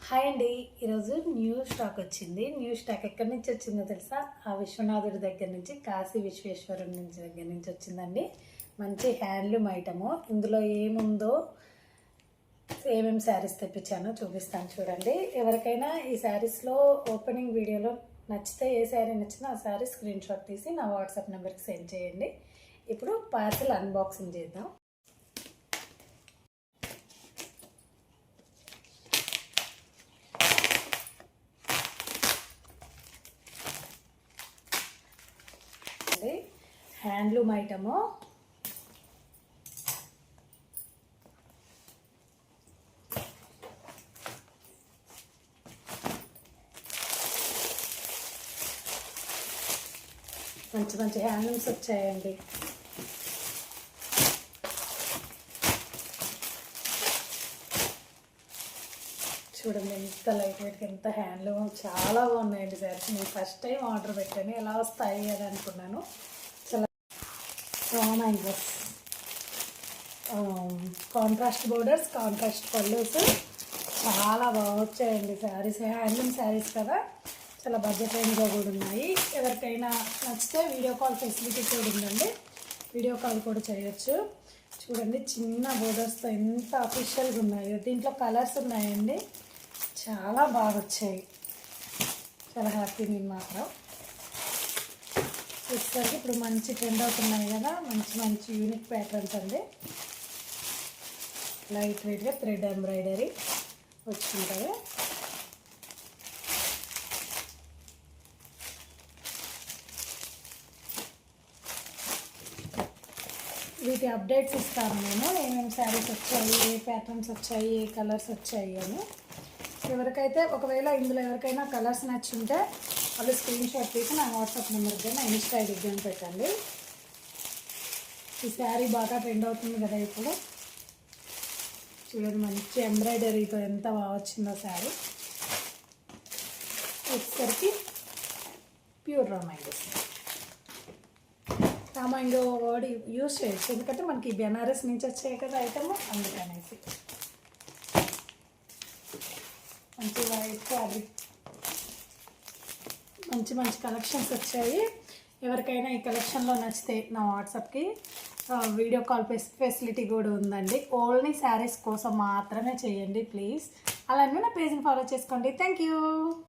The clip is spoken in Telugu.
హాయ్ అండి. ఈరోజు న్యూ స్టాక్ వచ్చింది. న్యూ స్టాక్ ఎక్కడి నుంచి వచ్చిందో తెలుసా? ఆ విశ్వనాథుడి దగ్గర నుంచి, కాశీ విశ్వేశ్వరం నుంచి దగ్గర నుంచి వచ్చిందండి. మంచి హ్యాండ్లూమ్ ఐటము. ఇందులో ఏముందో ఏమేమి శారీస్ తెప్పించానో చూపిస్తాను చూడండి. ఎవరికైనా ఈ శారీస్లో ఓపెనింగ్ వీడియోలో నచ్చితే, ఏ శారీ నచ్చినా ఆ శారీ స్క్రీన్ షాట్ తీసి నా వాట్సాప్ నెంబర్కి సెండ్ చేయండి. ఇప్పుడు పార్సల్ అన్బాక్సింగ్ చేద్దాం. Handloom item. మంచి మంచి హ్యాండ్లూమ్స్ వచ్చాయండి. చూడండి ఎంత లైట్ వెయిట్, ఎంత హ్యాండ్లూమ్, చాలా బాగున్నాయండి శారీస్. నేను ఫస్ట్ టైం ఆర్డర్ పెట్టాను, ఎలా వస్తాయి అని అనుకున్నాను. చాలా మ్యాంగోస్, కాంట్రాస్ట్ బోర్డర్స్, కాంట్రాస్ట్ పళ్ళుస్, చాలా బాగా వచ్చాయండి శారీస్. హ్యాండ్లూమ్ శారీస్ కదా, చాలా బడ్జెట్ రేంజ్లో కూడా ఉన్నాయి. ఎవరికైనా నచ్చితే వీడియో కాల్ ఫెసిలిటీ కూడా ఉందండి, వీడియో కాల్ కూడా చేయొచ్చు. చూడండి చిన్న బోర్డర్స్తో ఎంత అఫీషియల్గా ఉన్నాయో. దీంట్లో కలర్స్ ఉన్నాయండి, చాలా బాగా వచ్చాయి. చాలా హ్యాపీ నేను మాత్రం. వచ్చేసరికి ఇప్పుడు మంచి ట్రెండ్ అవుతున్నాయి కదా, మంచి మంచి యూనిక్ ప్యాటర్న్స్ అండి. లైట్ వెయిట్గా థ్రెడ్ ఎంబ్రాయిడరీ వచ్చుంటుంది. వీటి అప్డేట్స్ ఇస్తాను నేను, ఏమేమి శారీస్ వచ్చాయి, ఏ ప్యాటర్న్స్ వచ్చాయి, ఏ కలర్స్ వచ్చాయి అని. ఎవరికైతే ఒకవేళ ఇందులో ఎవరికైనా కలర్స్ నచ్చుంటే వాళ్ళు స్క్రీన్ షాట్ తీసి నా వాట్సాప్ నెంబర్ దగ్గర, నా ఇన్స్టా ఐడి దగ్గర పెట్టండి. ఈ శారీ బాగా ట్రెండ్ అవుతుంది కదా ఇప్పుడు. చూడండి మంచి ఎంబ్రాయిడరీతో ఎంత బాగా వచ్చిందో శారీ. వచ్చేసరికి ప్యూర్ రామాంగోస్. రామాంగో వర్డ్ యూజ్ చేయొచ్చు, ఎందుకంటే మనకి బెనారస్ నుంచి వచ్చాయి కదా ఐటమ్, అందుకనేసి. మంచి వైట్ ఫ్యాబ్రిక్, మంచి మంచి కలెక్షన్స్ వచ్చాయి. ఎవరికైనా ఈ కలెక్షన్లో నచ్చితే నా వాట్సాప్కి వీడియో కాల్ ఫెసిలిటీ కూడా ఉందండి. ఓన్లీ శారీస్ కోసం మాత్రమే చేయండి ప్లీజ్. అలానే నా పేజ్ని ఫాలో చేసుకోండి. Thank you.